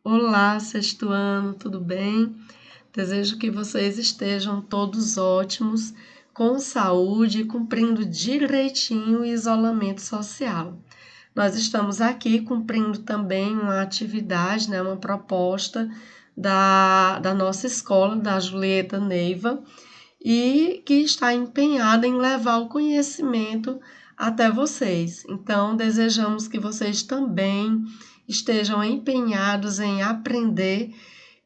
Olá, sexto ano, tudo bem? Desejo que vocês estejam todos ótimos, com saúde e cumprindo direitinho o isolamento social. Nós estamos aqui cumprindo também uma atividade, né, uma proposta da nossa escola, da Julieta Neiva, e que está empenhada em levar o conhecimento até vocês. Então, desejamos que vocês também estejam empenhados em aprender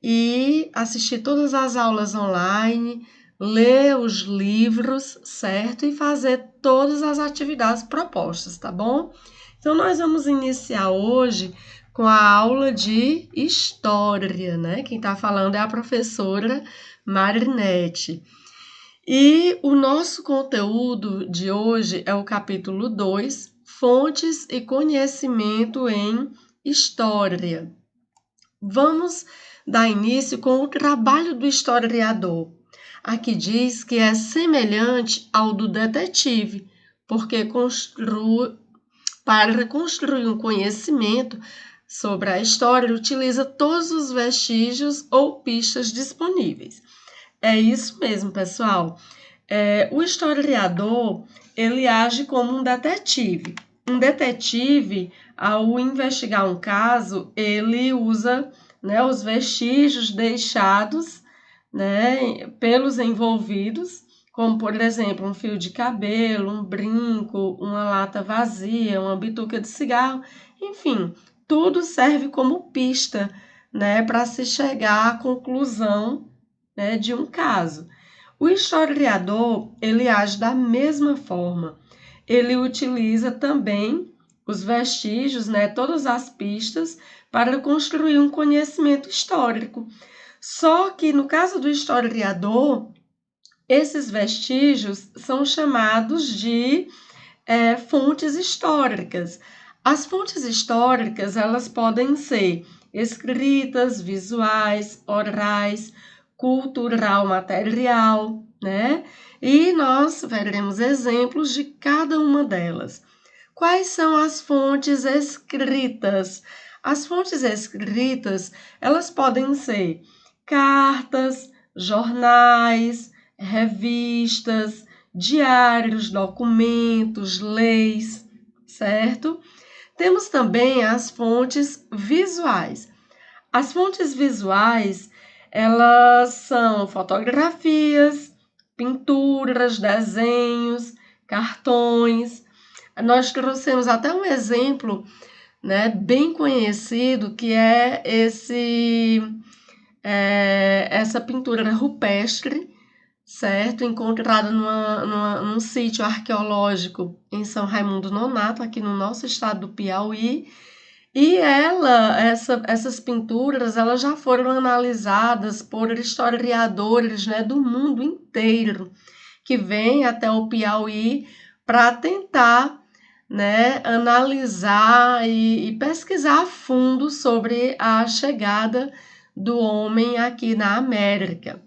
e assistir todas as aulas online, ler os livros, certo? E fazer todas as atividades propostas, tá bom? Então, nós vamos iniciar hoje com a aula de História, né? Quem está falando é a professora Marinette. E o nosso conteúdo de hoje é o capítulo 2, Fontes e Conhecimento em História. Vamos dar início com o trabalho do historiador. Aqui diz que é semelhante ao do detetive, porque para construir um conhecimento sobre a história, utiliza todos os vestígios ou pistas disponíveis. É isso mesmo, pessoal. O historiador, ele age como um detetive. Um detetive, ao investigar um caso, ele usa, né, os vestígios deixados, né, pelos envolvidos, como, por exemplo, um fio de cabelo, um brinco, uma lata vazia, uma bituca de cigarro, enfim, tudo serve como pista, né, para se chegar à conclusão, né, de um caso. O historiador, ele age da mesma forma. Ele utiliza também os vestígios, né, todas as pistas, para construir um conhecimento histórico. Só que no caso do historiador, esses vestígios são chamados de fontes históricas. As fontes históricas, elas podem ser escritas, visuais, orais, cultural, material, né? E nós veremos exemplos de cada uma delas. Quais são as fontes escritas? As fontes escritas, elas podem ser cartas, jornais, revistas, diários, documentos, leis, certo? Temos também as fontes visuais. As fontes visuais, elas são fotografias, pinturas, desenhos, cartões. Nós trouxemos até um exemplo, né, bem conhecido, que é essa pintura rupestre, certo? Encontrada num sítio arqueológico em São Raimundo Nonato, aqui no nosso estado do Piauí. E essas pinturas, elas já foram analisadas por historiadores, né, do mundo inteiro, que vêm até o Piauí para tentar, né, analisar e pesquisar a fundo sobre a chegada do homem aqui na América.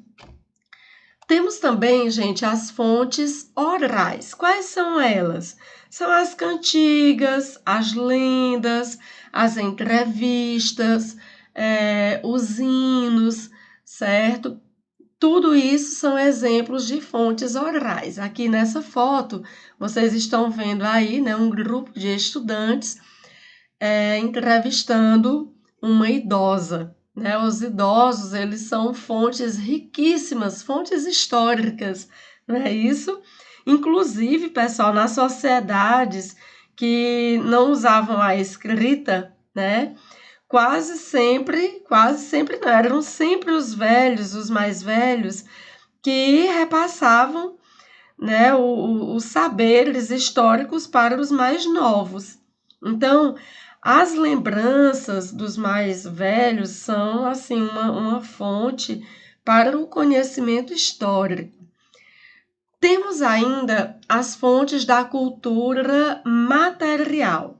Temos também, gente, as fontes orais. Quais são elas? São as cantigas, as lendas, as entrevistas, os hinos, certo? Tudo isso são exemplos de fontes orais. Aqui nessa foto, vocês estão vendo aí, né, um grupo de estudantes entrevistando uma idosa. Né? Os idosos, eles são fontes riquíssimas, fontes históricas, não é isso? Inclusive, pessoal, nas sociedades que não usavam a escrita, né? Quase sempre não, eram sempre os velhos, os mais velhos, que repassavam, né, os saberes históricos para os mais novos. Então, as lembranças dos mais velhos são assim uma fonte para o conhecimento histórico. Temos ainda as fontes da cultura material.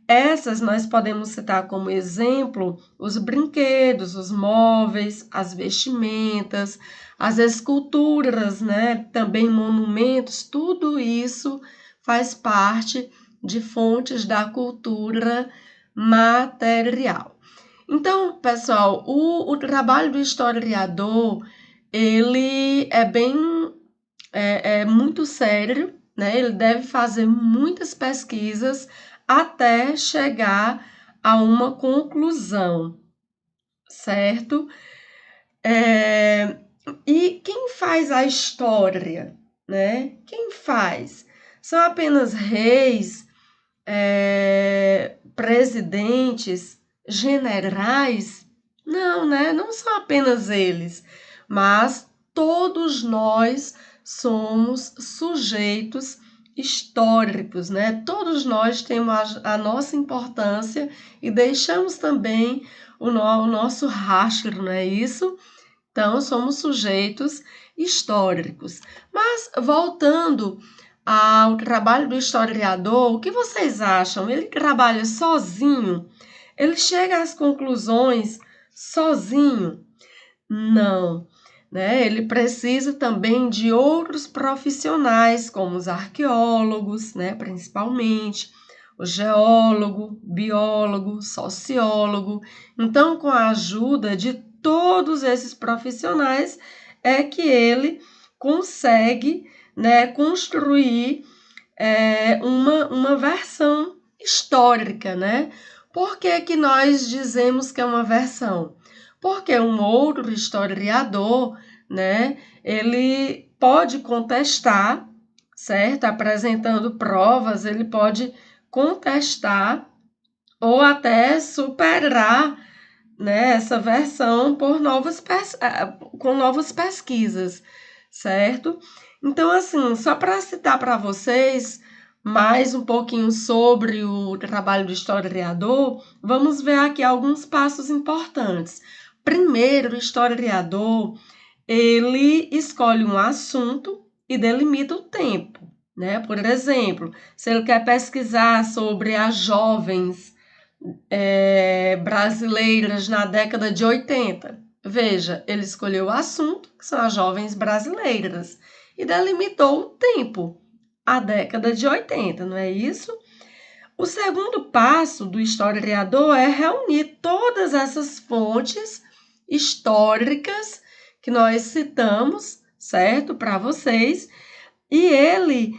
Essas nós podemos citar como exemplo os brinquedos, os móveis, as vestimentas, as esculturas, né? Também monumentos, tudo isso faz parte de fontes da cultura material. Então, pessoal, o trabalho do historiador, ele é muito sério, né? Ele deve fazer muitas pesquisas até chegar a uma conclusão, certo? É, e quem faz a história, né? Quem faz? São apenas reis, presidentes, generais? Não, né? Não são apenas eles, mas todos nós somos sujeitos históricos, né? Todos nós temos a nossa importância e deixamos também o nosso rastro, não é isso? Então, somos sujeitos históricos. Mas, voltando ao trabalho do historiador, o que vocês acham? Ele trabalha sozinho? Ele chega às conclusões sozinho? Não, né? Ele precisa também de outros profissionais, como os arqueólogos, né? Principalmente, o geólogo, biólogo, sociólogo. Então, com a ajuda de todos esses profissionais, é que ele consegue, né, construir uma versão histórica, né? Por que que nós dizemos que é uma versão? Porque um outro historiador, né, ele pode contestar, certo? Apresentando provas, ele pode contestar ou até superar, né, essa versão com novas pesquisas, certo? Então, assim, só para citar para vocês mais um pouquinho sobre o trabalho do historiador, vamos ver aqui alguns passos importantes. Primeiro, o historiador, ele escolhe um assunto e delimita o tempo, né? Por exemplo, se ele quer pesquisar sobre as jovens brasileiras na década de 80. Veja, ele escolheu o assunto, que são as jovens brasileiras, e delimitou o tempo, a década de 80, não é isso? O segundo passo do historiador é reunir todas essas fontes históricas que nós citamos, certo, para vocês, e ele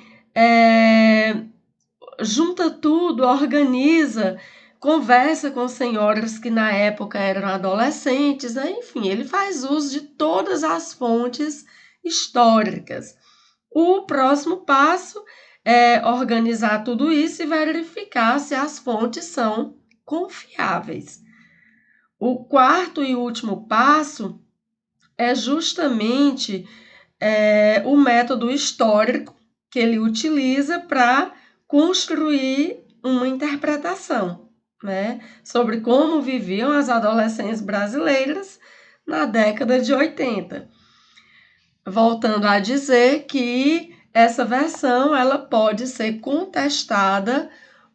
junta tudo, organiza, conversa com senhoras que na época eram adolescentes, né? Enfim, ele faz uso de todas as fontes históricas. O próximo passo é organizar tudo isso e verificar se as fontes são confiáveis. O quarto e último passo é justamente o método histórico que ele utiliza para construir uma interpretação, né, sobre como viviam as adolescentes brasileiras na década de 80. Voltando a dizer que essa versão ela pode ser contestada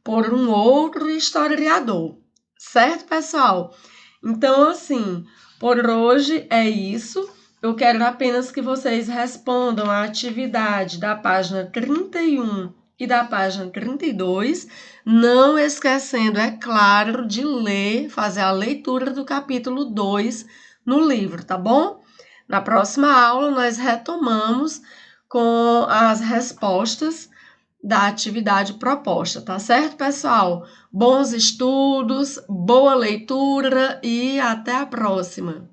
por um outro historiador, certo, pessoal? Então, assim, por hoje é isso. Eu quero apenas que vocês respondam a atividade da página 31 e da página 32, não esquecendo, é claro, de ler, fazer a leitura do capítulo 2 no livro, tá bom? Na próxima aula, nós retomamos com as respostas da atividade proposta, tá certo, pessoal? Bons estudos, boa leitura e até a próxima!